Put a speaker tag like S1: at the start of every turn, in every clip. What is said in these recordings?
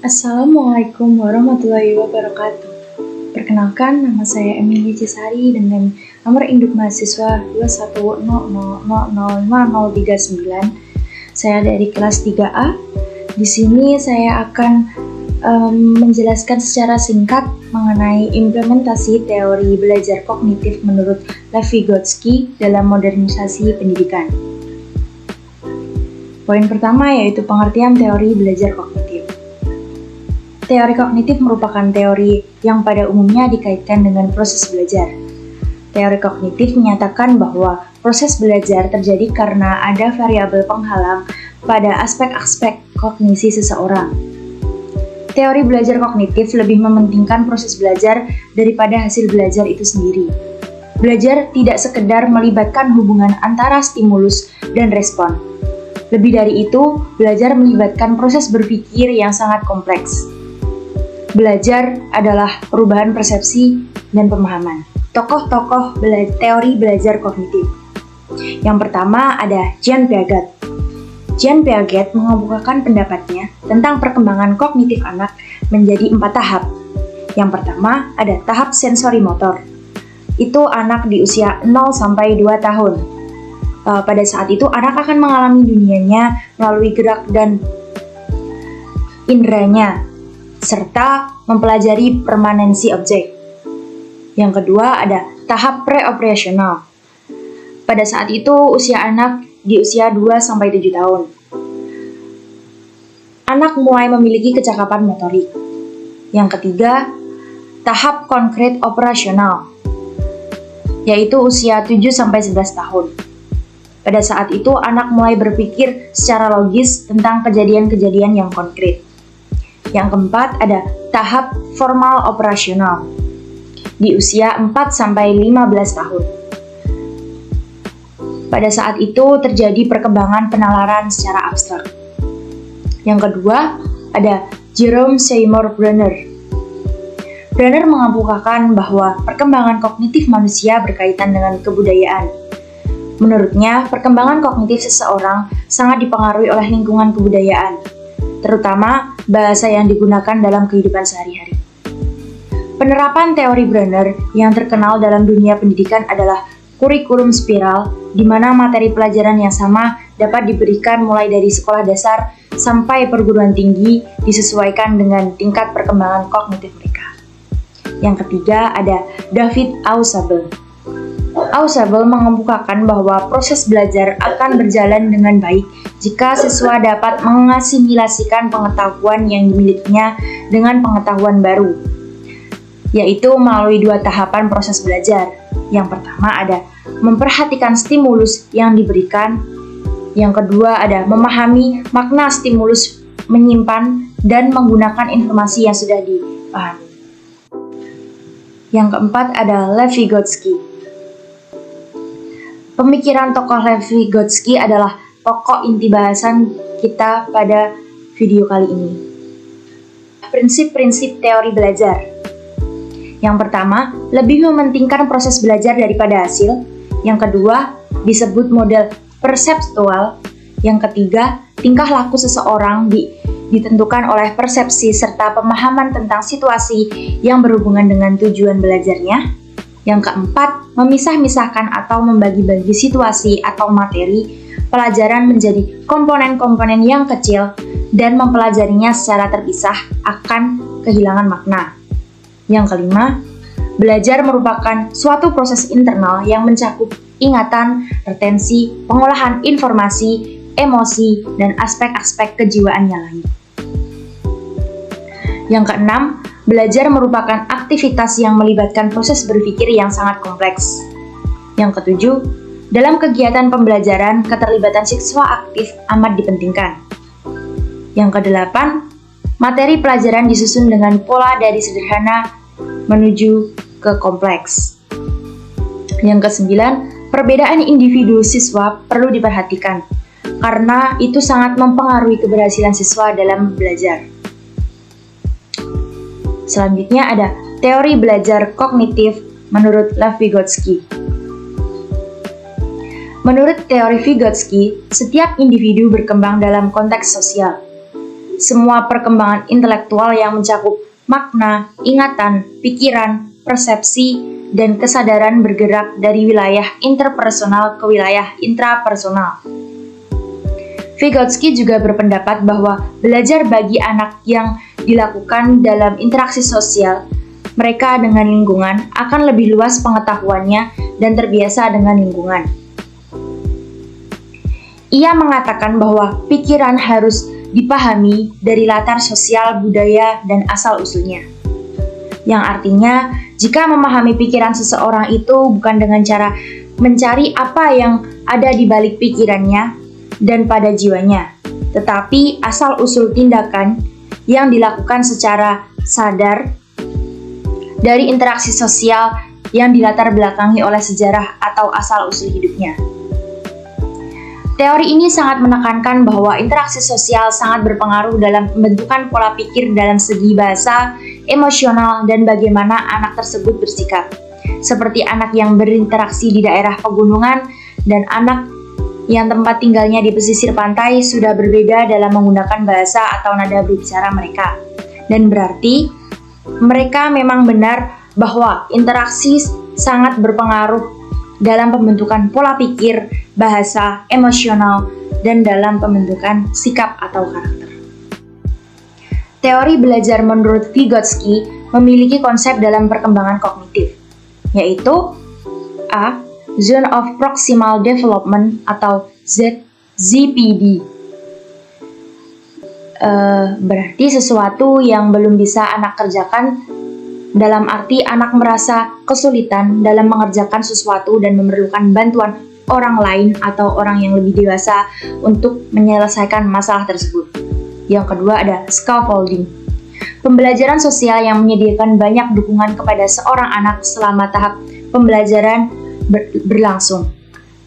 S1: Assalamualaikum warahmatullahi wabarakatuh. Perkenalkan, nama saya Emilia Cisari dengan nomor induk mahasiswa 21000005039. Saya dari kelas 3A. Di sini saya akan menjelaskan secara singkat mengenai implementasi teori belajar kognitif menurut Lev Vygotsky dalam modernisasi pendidikan. Poin pertama yaitu pengertian teori belajar kognitif. Teori kognitif merupakan teori yang pada umumnya dikaitkan dengan proses belajar. Teori kognitif menyatakan bahwa proses belajar terjadi karena ada variabel penghalang pada aspek-aspek kognisi seseorang. Teori belajar kognitif lebih mementingkan proses belajar daripada hasil belajar itu sendiri. Belajar tidak sekedar melibatkan hubungan antara stimulus dan respon. Lebih dari itu, belajar melibatkan proses berpikir yang sangat kompleks. Belajar adalah perubahan persepsi dan pemahaman. Tokoh-tokoh teori belajar kognitif. Yang pertama ada Jean Piaget. Jean Piaget mengemukakan pendapatnya tentang perkembangan kognitif anak menjadi 4 tahap. Yang pertama ada tahap sensori motor. Itu anak di usia 0 sampai 2 tahun. Pada saat itu anak akan mengalami dunianya melalui gerak dan inderanya, serta mempelajari permanensi objek. Yang kedua ada tahap pre-operasional. Pada saat itu usia anak di usia 2-7 tahun. Anak mulai memiliki kecakapan motorik. Yang ketiga, tahap konkret operasional, yaitu usia 7-11 tahun. Pada saat itu anak mulai berpikir secara logis tentang kejadian-kejadian yang konkret. Yang keempat ada tahap formal operasional di usia 4-15 tahun. Pada saat itu terjadi perkembangan penalaran secara abstrak. Yang kedua ada Jerome Seymour Brunner. Brunner mengemukakan bahwa perkembangan kognitif manusia berkaitan dengan kebudayaan. Menurutnya, perkembangan kognitif seseorang sangat dipengaruhi oleh lingkungan kebudayaan, terutama bahasa yang digunakan dalam kehidupan sehari-hari. Penerapan teori Brunner yang terkenal dalam dunia pendidikan adalah kurikulum spiral, di mana materi pelajaran yang sama dapat diberikan mulai dari sekolah dasar sampai perguruan tinggi disesuaikan dengan tingkat perkembangan kognitif mereka. Yang ketiga ada David Ausubel. Ausubel mengemukakan bahwa proses belajar akan berjalan dengan baik jika siswa dapat mengasimilasikan pengetahuan yang dimilikinya dengan pengetahuan baru, yaitu melalui 2 tahapan proses belajar. Yang pertama ada memperhatikan stimulus yang diberikan. Yang kedua ada memahami makna stimulus, menyimpan dan menggunakan informasi yang sudah dipahami. Yang keempat ada Lev Vygotsky. Pemikiran tokoh Lev Vygotsky adalah pokok inti bahasan kita pada video kali ini. Prinsip-prinsip teori belajar. Yang pertama, lebih mementingkan proses belajar daripada hasil. Yang kedua, disebut model perseptual. Yang ketiga, tingkah laku seseorang ditentukan oleh persepsi serta pemahaman tentang situasi yang berhubungan dengan tujuan belajarnya. Yang keempat, memisah-misahkan atau membagi-bagi situasi atau materi pelajaran menjadi komponen-komponen yang kecil dan mempelajarinya secara terpisah akan kehilangan makna. Yang kelima, belajar merupakan suatu proses internal yang mencakup ingatan, retensi, pengolahan informasi, emosi, dan aspek-aspek kejiwaan yang lain. Yang keenam, belajar merupakan aktivitas yang melibatkan proses berpikir yang sangat kompleks. Yang ketujuh, dalam kegiatan pembelajaran, keterlibatan siswa aktif amat dipentingkan. Yang kedelapan, materi pelajaran disusun dengan pola dari sederhana menuju ke kompleks. Yang kesembilan, perbedaan individu siswa perlu diperhatikan, karena itu sangat mempengaruhi keberhasilan siswa dalam belajar. Selanjutnya ada teori belajar kognitif menurut Lev Vygotsky. Menurut teori Vygotsky, setiap individu berkembang dalam konteks sosial. Semua perkembangan intelektual yang mencakup makna, ingatan, pikiran, persepsi, dan kesadaran bergerak dari wilayah interpersonal ke wilayah intrapersonal. Vygotsky juga berpendapat bahwa belajar bagi anak yang dilakukan dalam interaksi sosial, mereka dengan lingkungan akan lebih luas pengetahuannya dan terbiasa dengan lingkungan. Ia mengatakan bahwa pikiran harus dipahami dari latar sosial, budaya, dan asal-usulnya. Yang artinya, jika memahami pikiran seseorang itu bukan dengan cara mencari apa yang ada di balik pikirannya dan pada jiwanya, tetapi asal-usul tindakan yang dilakukan secara sadar dari interaksi sosial yang dilatar belakangi oleh sejarah atau asal-usul hidupnya. Teori ini sangat menekankan bahwa interaksi sosial sangat berpengaruh dalam pembentukan pola pikir dalam segi bahasa, emosional, dan bagaimana anak tersebut bersikap. Seperti anak yang berinteraksi di daerah pegunungan dan anak yang tempat tinggalnya di pesisir pantai sudah berbeda dalam menggunakan bahasa atau nada berbicara mereka. Dan berarti mereka memang benar bahwa interaksi sangat berpengaruh dalam pembentukan pola pikir, bahasa, emosional, dan dalam pembentukan sikap atau karakter. Teori belajar menurut Vygotsky memiliki konsep dalam perkembangan kognitif, yaitu A. Zone of Proximal Development atau ZPD. Berarti sesuatu yang belum bisa anak kerjakan, dalam arti anak merasa kesulitan dalam mengerjakan sesuatu dan memerlukan bantuan orang lain atau orang yang lebih dewasa untuk menyelesaikan masalah tersebut. Yang kedua ada scaffolding. Pembelajaran sosial yang menyediakan banyak dukungan kepada seorang anak selama tahap pembelajaran berlangsung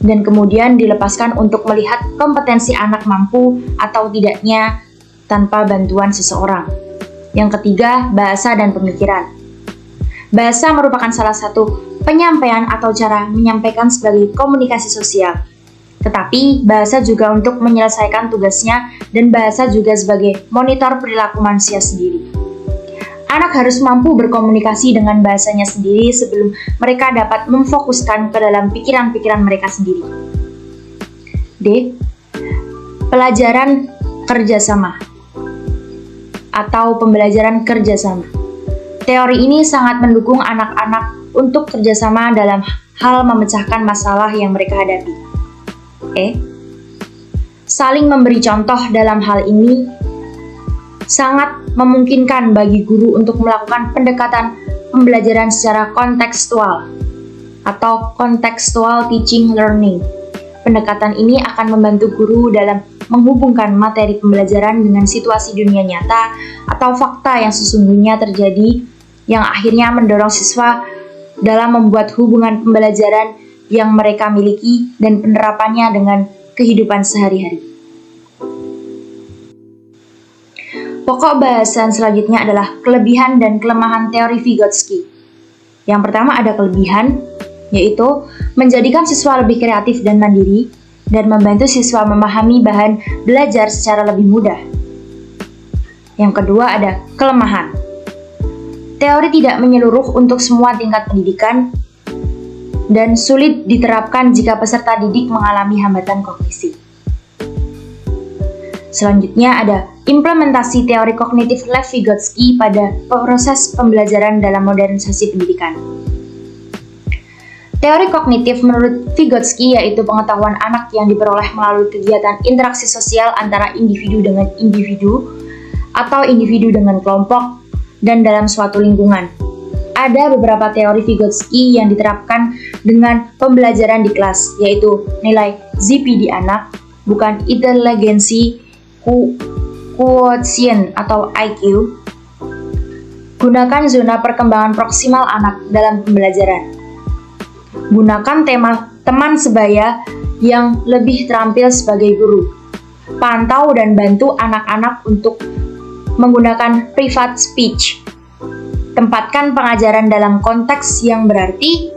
S1: dan kemudian dilepaskan untuk melihat kompetensi anak mampu atau tidaknya tanpa bantuan seseorang. Yang ketiga, bahasa dan pemikiran. Bahasa merupakan salah satu penyampaian atau cara menyampaikan sebagai komunikasi sosial. Tetapi, bahasa juga untuk menyelesaikan tugasnya dan bahasa juga sebagai monitor perilaku manusia sendiri. Anak harus mampu berkomunikasi dengan bahasanya sendiri sebelum mereka dapat memfokuskan ke dalam pikiran-pikiran mereka sendiri. D. Pelajaran kerjasama atau pembelajaran kerjasama. Teori ini sangat mendukung anak-anak untuk kerjasama dalam hal memecahkan masalah yang mereka hadapi. E. Saling memberi contoh dalam hal ini sangat memungkinkan bagi guru untuk melakukan pendekatan pembelajaran secara kontekstual atau contextual teaching learning. Pendekatan ini akan membantu guru dalam menghubungkan materi pembelajaran dengan situasi dunia nyata atau fakta yang sesungguhnya terjadi, yang akhirnya mendorong siswa dalam membuat hubungan pembelajaran yang mereka miliki dan penerapannya dengan kehidupan sehari-hari. Pokok bahasan selanjutnya adalah kelebihan dan kelemahan teori Vygotsky. Yang pertama ada kelebihan, yaitu menjadikan siswa lebih kreatif dan mandiri dan membantu siswa memahami bahan belajar secara lebih mudah. Yang kedua ada kelemahan. Teori tidak menyeluruh untuk semua tingkat pendidikan dan sulit diterapkan jika peserta didik mengalami hambatan kognisi. Selanjutnya ada implementasi teori kognitif Lev Vygotsky pada proses pembelajaran dalam modernisasi pendidikan. Teori kognitif menurut Vygotsky yaitu pengetahuan anak yang diperoleh melalui kegiatan interaksi sosial antara individu dengan individu atau individu dengan kelompok dan dalam suatu lingkungan. Ada beberapa teori Vygotsky yang diterapkan dengan pembelajaran di kelas, yaitu nilai ZPD anak, bukan inteligensi quotient atau IQ. Gunakan zona perkembangan proksimal anak dalam pembelajaran. Gunakan tema teman sebaya yang lebih terampil sebagai guru. Pantau dan bantu anak-anak untuk menggunakan private speech. Tempatkan pengajaran dalam konteks yang berarti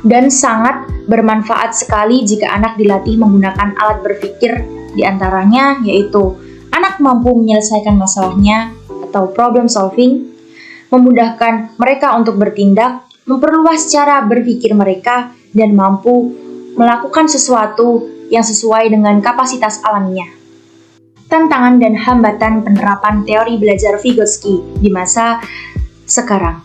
S1: dan sangat bermanfaat sekali jika anak dilatih menggunakan alat berpikir, diantaranya yaitu anak mampu menyelesaikan masalahnya atau problem solving, memudahkan mereka untuk bertindak, memperluas cara berpikir mereka, dan mampu melakukan sesuatu yang sesuai dengan kapasitas alaminya. Tantangan dan hambatan penerapan teori belajar Vygotsky di masa sekarang.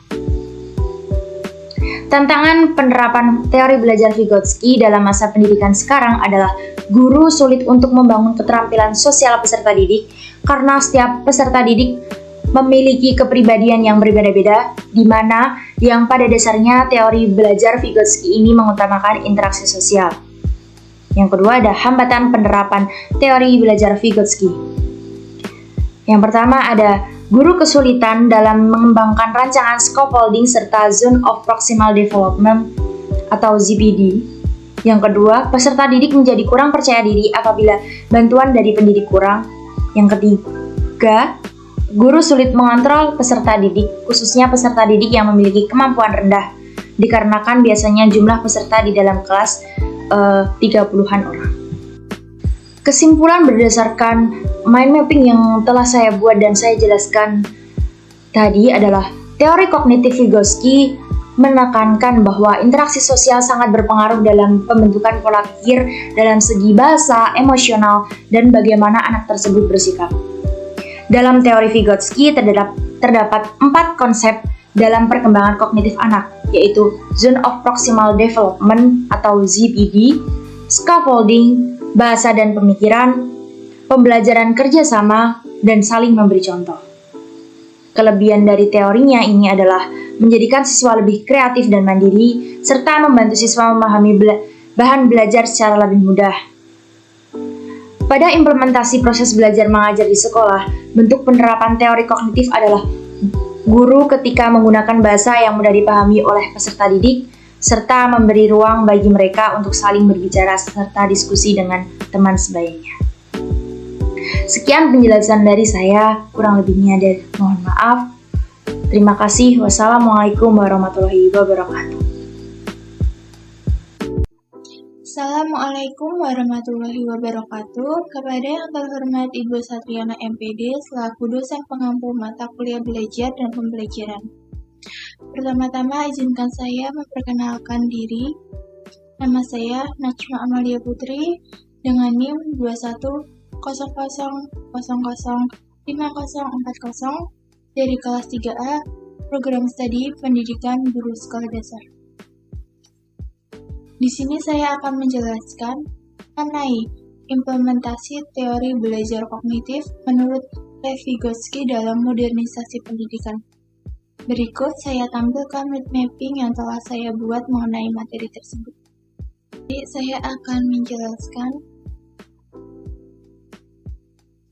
S1: Tantangan penerapan teori belajar Vygotsky dalam masa pendidikan sekarang adalah guru sulit untuk membangun keterampilan sosial peserta didik karena setiap peserta didik memiliki kepribadian yang berbeda-beda, di mana yang pada dasarnya teori belajar Vygotsky ini mengutamakan interaksi sosial. Yang kedua ada hambatan penerapan teori belajar Vygotsky. Yang pertama ada guru kesulitan dalam mengembangkan rancangan scaffolding serta Zone of Proximal Development atau ZPD. Yang kedua, peserta didik menjadi kurang percaya diri apabila bantuan dari pendidik kurang. Yang ketiga, guru sulit mengontrol peserta didik, khususnya peserta didik yang memiliki kemampuan rendah, dikarenakan biasanya jumlah peserta di dalam kelas 30-an orang. Kesimpulan berdasarkan mind mapping yang telah saya buat dan saya jelaskan tadi adalah teori kognitif Vygotsky menekankan bahwa interaksi sosial sangat berpengaruh dalam pembentukan pola pikir dalam segi bahasa, emosional, dan bagaimana anak tersebut bersikap. Dalam teori Vygotsky terdapat 4 konsep dalam perkembangan kognitif anak, yaitu Zone of Proximal Development atau ZPD, Scaffolding, bahasa dan pemikiran, pembelajaran kerjasama, dan saling memberi contoh. Kelebihan dari teorinya ini adalah menjadikan siswa lebih kreatif dan mandiri, serta membantu siswa memahami bahan belajar secara lebih mudah. Pada implementasi proses belajar mengajar di sekolah, bentuk penerapan teori kognitif adalah guru ketika menggunakan bahasa yang mudah dipahami oleh peserta didik, serta memberi ruang bagi mereka untuk saling berbicara serta diskusi dengan teman sebayanya. Sekian penjelasan dari saya, kurang lebihnya dan mohon maaf. Terima kasih. Wassalamualaikum warahmatullahi wabarakatuh.
S2: Assalamualaikum warahmatullahi wabarakatuh. Kepada yang terhormat Ibu Satriana MPD selaku dosen pengampu mata kuliah belajar dan pembelajaran. Pertama-tama izinkan saya memperkenalkan diri. Nama saya Najma Amalia Putri dengan NIM 2100005040 dari kelas 3A Program Studi Pendidikan Guru Sekolah Dasar. Di sini saya akan menjelaskan mengenai implementasi teori belajar kognitif menurut Lev Vygotsky dalam modernisasi pendidikan. Berikut saya tampilkan mind mapping yang telah saya buat mengenai materi tersebut. Jadi saya akan menjelaskan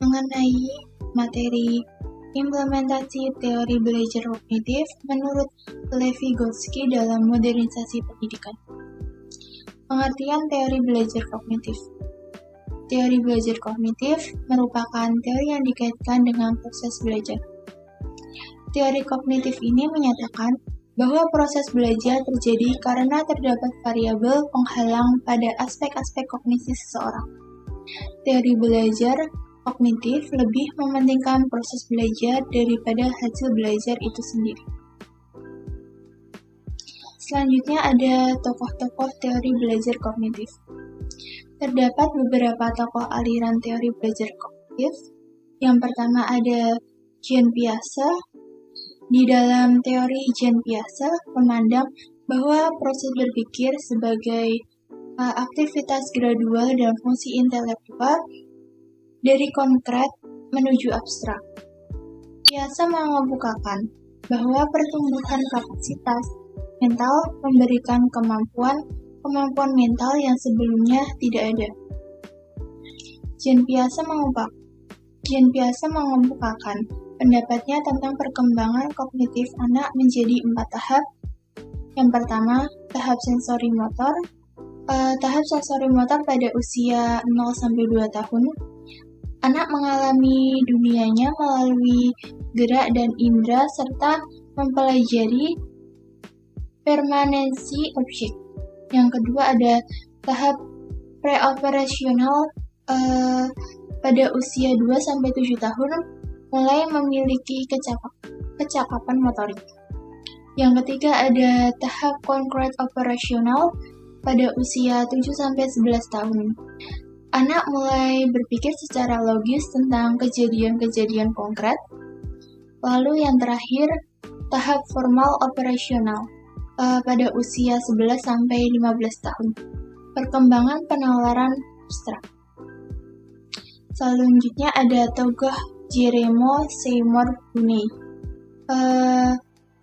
S2: mengenai materi implementasi teori belajar kognitif menurut Lev Vygotsky dalam modernisasi pendidikan. Pengertian teori belajar kognitif. Teori belajar kognitif merupakan teori yang dikaitkan dengan proses belajar. Teori kognitif ini menyatakan bahwa proses belajar terjadi karena terdapat variabel penghalang pada aspek-aspek kognisi seseorang. Teori belajar kognitif lebih mementingkan proses belajar daripada hasil belajar itu sendiri. Selanjutnya ada tokoh-tokoh teori belajar kognitif. Terdapat beberapa tokoh aliran teori belajar kognitif. Yang pertama ada Jean Piaget. Di dalam teori Jean Piaget memandang bahwa proses berpikir sebagai aktivitas gradual dan fungsi intelektual dari konkret menuju abstrak. Piaget mengemukakan bahwa pertumbuhan kapasitas mental memberikan kemampuan mental yang sebelumnya tidak ada. Jean Piaget mengemukakan pendapatnya tentang perkembangan kognitif anak menjadi 4 tahap. Yang pertama, tahap sensori motor. Tahap sensori motor pada usia 0-2 tahun. Anak mengalami dunianya melalui gerak dan indera serta mempelajari permanensi objek. Yang kedua ada tahap preoperasional pada usia 2-7 tahun mulai memiliki kecakapan motorik. Yang ketiga ada tahap konkret operasional pada usia 7-11 tahun. Anak mulai berpikir secara logis tentang kejadian-kejadian konkret. Lalu yang terakhir, tahap formal operasional pada usia 11-15 tahun. Perkembangan penalaran abstrak. Selanjutnya ada tokoh Jerome Seymour Brunei.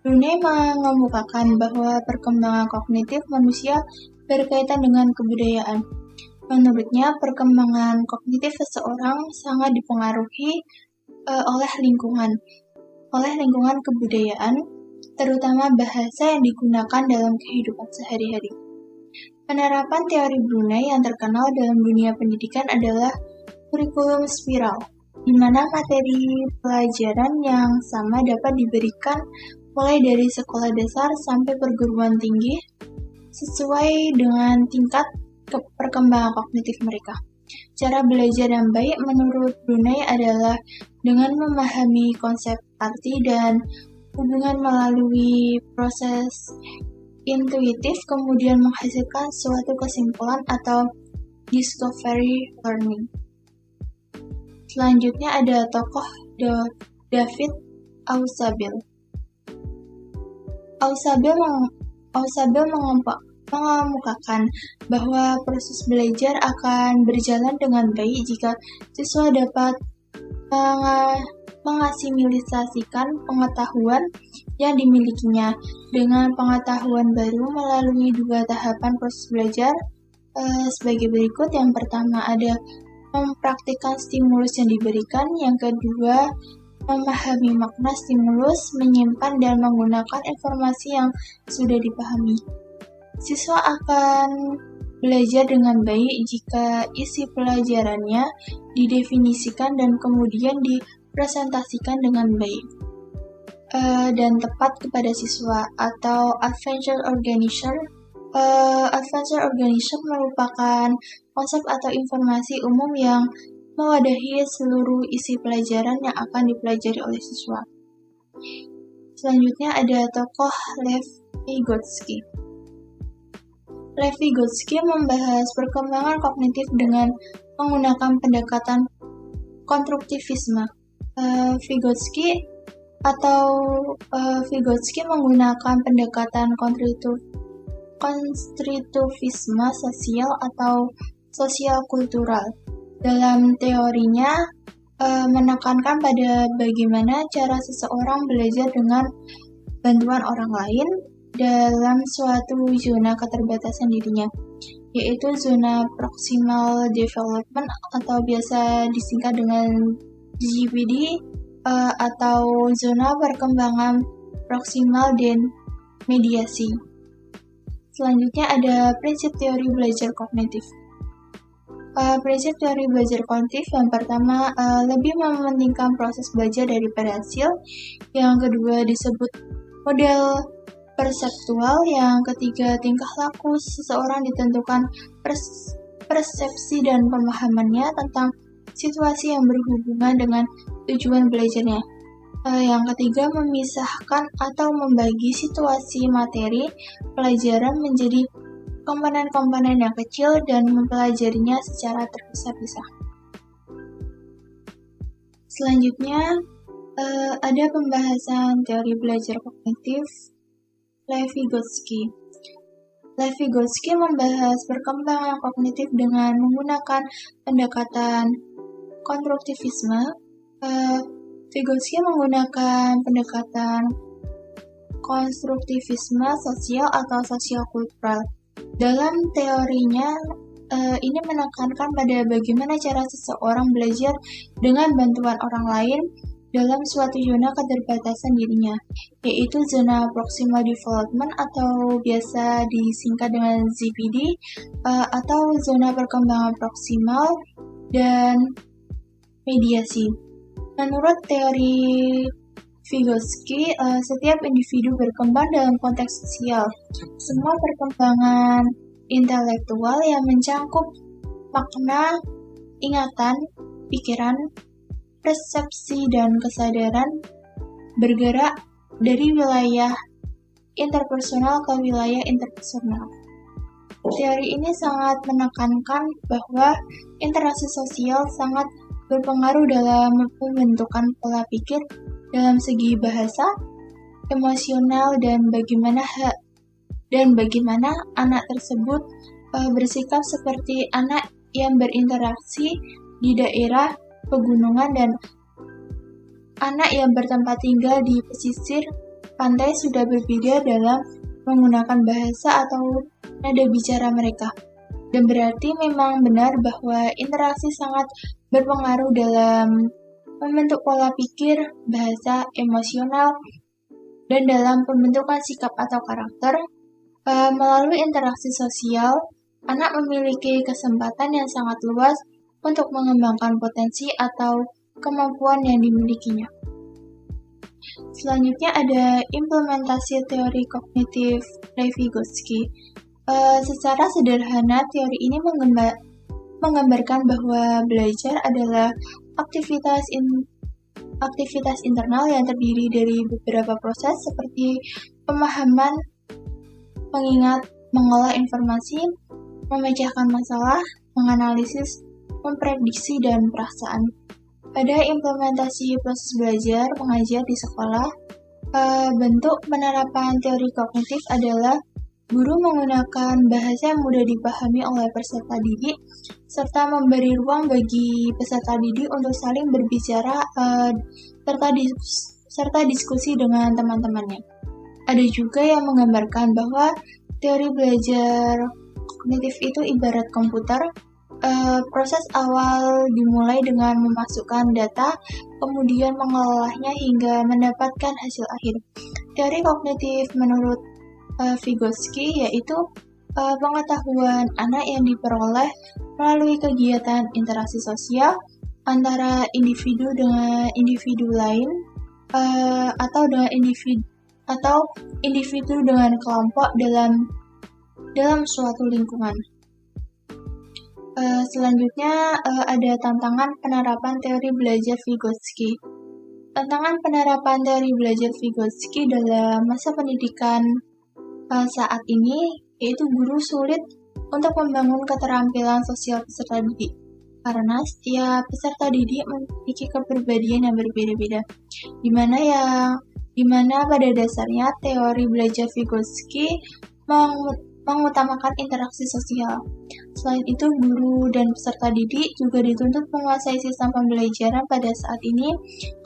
S2: Brunei mengemukakan bahwa perkembangan kognitif manusia berkaitan dengan kebudayaan. Menurutnya, perkembangan kognitif seseorang sangat dipengaruhi oleh lingkungan kebudayaan, terutama bahasa yang digunakan dalam kehidupan sehari-hari. Penerapan teori Brunei yang terkenal dalam dunia pendidikan adalah kurikulum spiral, di mana materi pelajaran yang sama dapat diberikan mulai dari sekolah dasar sampai perguruan tinggi sesuai dengan tingkat perkembangan kognitif mereka. Cara belajar yang baik menurut Brunei adalah dengan memahami konsep arti dan hubungan melalui proses intuitif, kemudian menghasilkan suatu kesimpulan atau discovery learning. Selanjutnya ada tokoh David Ausubel. Ausubel mengemukakan bahwa proses belajar akan berjalan dengan baik jika siswa dapat mengasimilisasikan pengetahuan yang dimilikinya dengan pengetahuan baru melalui 2 tahapan proses belajar sebagai berikut. Yang pertama ada mempraktikkan stimulus yang diberikan, yang kedua memahami makna stimulus, menyimpan dan menggunakan informasi yang sudah dipahami. Siswa akan belajar dengan baik jika isi pelajarannya didefinisikan dan kemudian dipresentasikan dengan baik dan tepat kepada siswa. Atau adventure organization. Adventure organization merupakan konsep atau informasi umum yang mewadahi seluruh isi pelajaran yang akan dipelajari oleh siswa. Selanjutnya ada tokoh Lev Vygotsky. Lev Vygotsky membahas perkembangan kognitif dengan menggunakan pendekatan konstruktivisme. Vygotsky menggunakan pendekatan konstruktivisme sosial atau sosial kultural. Dalam teorinya, menekankan pada bagaimana cara seseorang belajar dengan bantuan orang lain dalam suatu zona keterbatasan dirinya, yaitu zona proximal development atau biasa disingkat dengan ZPD, atau zona perkembangan proksimal dan mediasi. Selanjutnya ada prinsip teori belajar kognitif. Prinsip teori belajar kognitif yang pertama lebih mementingkan proses belajar daripada hasil. Yang kedua disebut model perseptual. Yang ketiga tingkah laku seseorang ditentukan persepsi dan pemahamannya tentang situasi yang berhubungan dengan tujuan belajarnya. Yang ketiga memisahkan atau membagi situasi materi pelajaran menjadi komponen-komponen yang kecil dan mempelajarinya secara terpisah-pisah. Selanjutnya ada pembahasan teori belajar kognitif Lev Vygotsky. Lev Vygotsky membahas perkembangan kognitif dengan menggunakan pendekatan konstruktivisme. Vygotsky menggunakan pendekatan konstruktivisme sosial atau sosial kultural. Dalam teorinya, ini menekankan pada bagaimana cara seseorang belajar dengan bantuan orang lain dalam suatu zona keterbatasan dirinya, yaitu zona proximal development atau biasa disingkat dengan ZPD, atau zona perkembangan proksimal dan mediasi. Menurut teori Vygotsky, setiap individu berkembang dalam konteks sosial. Semua perkembangan intelektual yang mencangkup makna, ingatan, pikiran, persepsi, dan kesadaran bergerak dari wilayah interpersonal ke wilayah interpersonal. Teori ini sangat menekankan bahwa interaksi sosial sangat berpengaruh dalam pembentukan pola pikir dalam segi bahasa, emosional, dan bagaimana anak tersebut bersikap seperti anak yang berinteraksi di daerah pegunungan dan anak yang bertempat tinggal di pesisir pantai sudah berbeda dalam menggunakan bahasa atau nada bicara mereka. Dan berarti memang benar bahwa interaksi sangat berpengaruh dalam membentuk pola pikir, bahasa, emosional, dan dalam pembentukan sikap atau karakter. Melalui interaksi sosial, anak memiliki kesempatan yang sangat luas untuk mengembangkan potensi atau kemampuan yang dimilikinya. Selanjutnya ada implementasi teori kognitif Levi-Gotsky. Secara sederhana, teori ini menggambarkan bahwa belajar adalah aktivitas internal yang terdiri dari beberapa proses seperti pemahaman, mengingat, mengolah informasi, memecahkan masalah, menganalisis, memprediksi, dan perasaan. Pada implementasi proses belajar mengajar di sekolah, bentuk penerapan teori kognitif adalah guru menggunakan bahasa yang mudah dipahami oleh peserta didik, serta memberi ruang bagi peserta didik untuk saling berbicara serta diskusi dengan teman-temannya. Ada juga yang menggambarkan bahwa teori belajar kognitif itu ibarat komputer. Proses awal dimulai dengan memasukkan data, kemudian mengolahnya hingga mendapatkan hasil akhir. Teori kognitif menurut Vygotsky yaitu pengetahuan anak yang diperoleh melalui kegiatan interaksi sosial antara individu dengan individu lain atau individu dengan kelompok dalam suatu lingkungan. Selanjutnya ada tantangan penerapan teori belajar Vygotsky. Tantangan penerapan teori belajar Vygotsky dalam masa pendidikan saat ini yaitu guru sulit untuk membangun keterampilan sosial peserta didik karena setiap peserta didik memiliki kepribadian yang berbeda-beda, di mana pada dasarnya teori belajar Vygotsky mengutamakan interaksi sosial. Selain itu, guru dan peserta didik juga dituntut menguasai sistem pembelajaran pada saat ini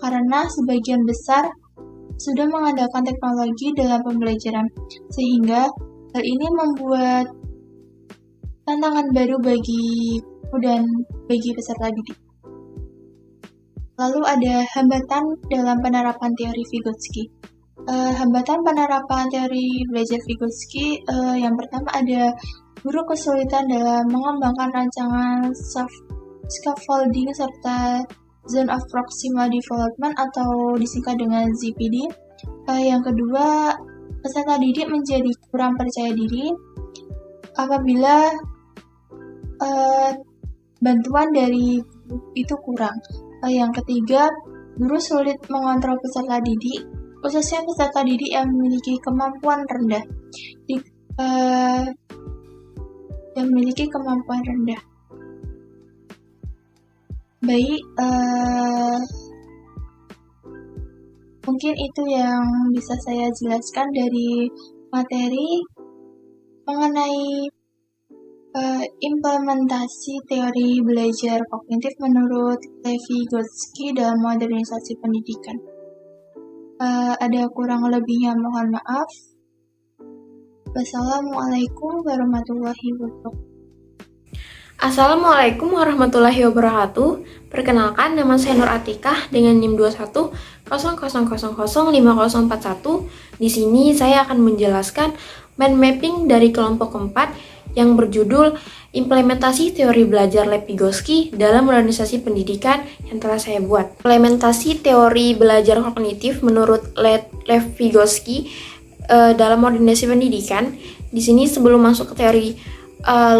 S2: karena sebagian besar sudah mengandalkan teknologi dalam pembelajaran, sehingga hal ini membuat tantangan baru bagi guru dan bagi peserta didik. Lalu ada hambatan dalam penerapan teori Vygotsky. Hambatan penerapan teori belajar Vygotsky yang pertama ada guru kesulitan dalam mengembangkan rancangan scaffolding serta Zone of Proximal Development atau disingkat dengan ZPD. Yang kedua, peserta didik menjadi kurang percaya diri apabila bantuan dari guru itu kurang. Yang ketiga, guru sulit mengontrol peserta didik, khususnya peserta didik yang memiliki kemampuan rendah. Baik, mungkin itu yang bisa saya jelaskan dari materi mengenai implementasi teori belajar kognitif menurut Levi-Gotsky dalam modernisasi pendidikan. Ada kurang lebihnya mohon maaf. Wassalamualaikum warahmatullahi wabarakatuh.
S3: Assalamualaikum warahmatullahi wabarakatuh. Perkenalkan, nama saya Nur Atikah dengan NIM 2100005041. Di sini saya akan menjelaskan mind mapping dari kelompok keempat yang berjudul Implementasi Teori Belajar Levi-Gotsky dalam Modernisasi Pendidikan yang telah saya buat. Implementasi teori belajar kognitif menurut Levi-Gotsky dalam modernisasi pendidikan. Di sini sebelum masuk ke teori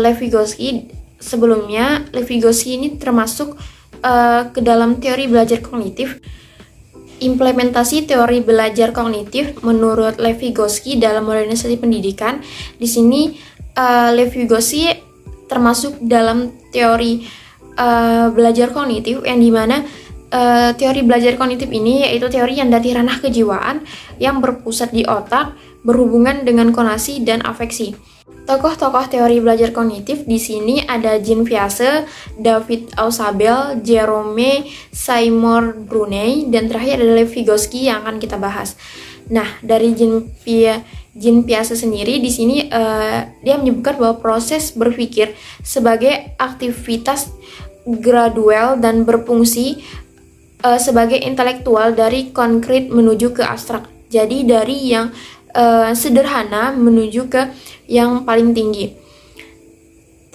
S3: Lev Vygotsky. Sebelumnya, Lev Vygotsky ini termasuk ke dalam teori belajar kognitif. Implementasi teori belajar kognitif menurut Lev Vygotsky dalam modernisasi pendidikan. Di sini Lev Vygotsky termasuk dalam teori belajar kognitif, yang dimana teori belajar kognitif ini yaitu teori yang dari ranah kejiwaan yang berpusat di otak, berhubungan dengan konasi dan afeksi. Tokoh-tokoh teori belajar kognitif di sini ada Jean Piaget, David Ausubel, Jerome Seymour Brunel, dan terakhir ada Lev Vygotsky yang akan kita bahas. Nah, dari Jean Piaget sendiri di sini dia menyebutkan bahwa proses berpikir sebagai aktivitas gradual dan berfungsi sebagai intelektual dari konkret menuju ke abstrak. Jadi dari yang sederhana menuju ke yang paling tinggi.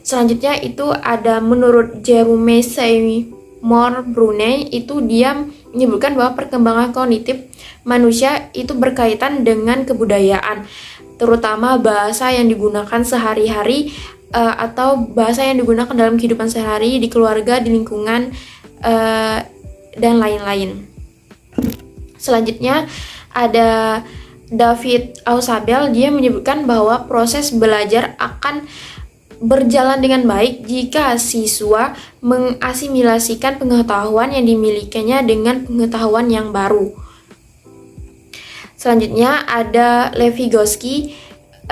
S3: Selanjutnya itu ada menurut Jerome Seymour Brunel, itu dia menyebutkan bahwa perkembangan kognitif manusia itu berkaitan dengan kebudayaan, terutama bahasa yang digunakan sehari-hari atau bahasa yang digunakan dalam kehidupan sehari, di keluarga, di lingkungan, dan lain-lain. Selanjutnya ada David Ausubel, dia menyebutkan bahwa proses belajar akan berjalan dengan baik jika siswa mengasimilasikan pengetahuan yang dimilikinya dengan pengetahuan yang baru. Selanjutnya ada Lev Vygotsky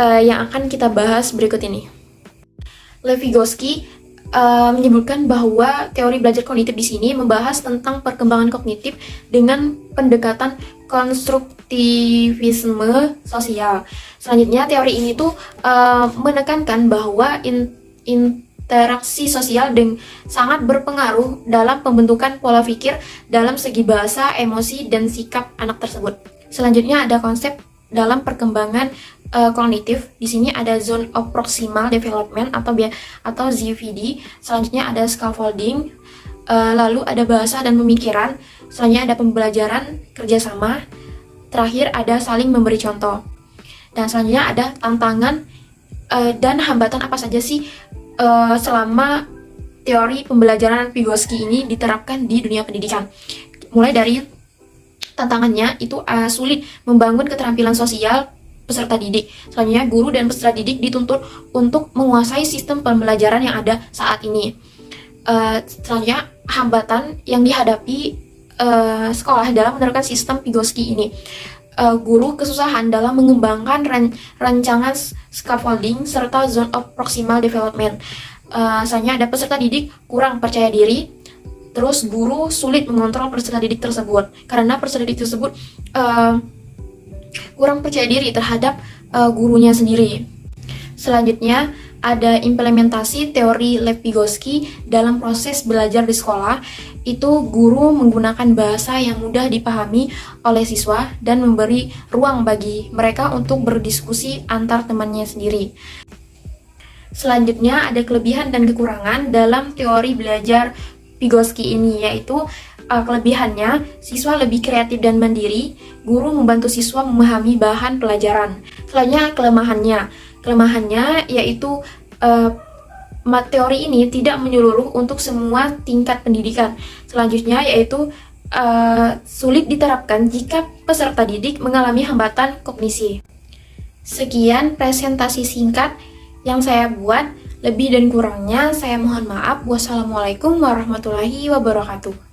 S3: yang akan kita bahas berikut ini. Lev Vygotsky menyebutkan bahwa teori belajar kognitif di sini membahas tentang perkembangan kognitif dengan pendekatan konstruktivisme sosial. Selanjutnya, teori ini tuh menekankan bahwa interaksi sosial sangat berpengaruh dalam pembentukan pola pikir dalam segi bahasa, emosi, dan sikap anak tersebut. Selanjutnya ada konsep dalam perkembangan kognitif. Di sini ada zone of proximal development atau ZPD. Selanjutnya ada scaffolding. Lalu ada bahasa dan pemikiran. Selanjutnya ada pembelajaran kerjasama. Terakhir ada saling memberi contoh. Dan selanjutnya ada tantangan dan hambatan apa saja sih selama teori pembelajaran Vygotsky ini diterapkan di dunia pendidikan. Mulai dari tantangannya itu sulit membangun keterampilan sosial peserta didik. Selanjutnya, guru dan peserta didik dituntut untuk menguasai sistem pembelajaran yang ada saat ini. Selanjutnya, hambatan yang dihadapi sekolah dalam menerapkan sistem Vygotsky ini. Guru kesusahan dalam mengembangkan rancangan scaffolding serta zone of proximal development. Selanjutnya, ada peserta didik kurang percaya diri. Terus guru sulit mengontrol peserta didik tersebut karena peserta didik tersebut kurang percaya diri terhadap gurunya sendiri. Selanjutnya ada implementasi teori Lev Vygotsky dalam proses belajar di sekolah. Itu guru menggunakan bahasa yang mudah dipahami oleh siswa dan memberi ruang bagi mereka untuk berdiskusi antar temannya sendiri. Selanjutnya ada kelebihan dan kekurangan dalam teori belajar Vygotsky ini, yaitu kelebihannya, siswa lebih kreatif dan mandiri, guru membantu siswa memahami bahan pelajaran. Selanjutnya kelemahannya yaitu teori ini tidak menyeluruh untuk semua tingkat pendidikan. Selanjutnya yaitu sulit diterapkan jika peserta didik mengalami hambatan kognisi. Sekian presentasi singkat yang saya buat. Lebih dan kurangnya saya mohon maaf. Wassalamualaikum warahmatullahi wabarakatuh.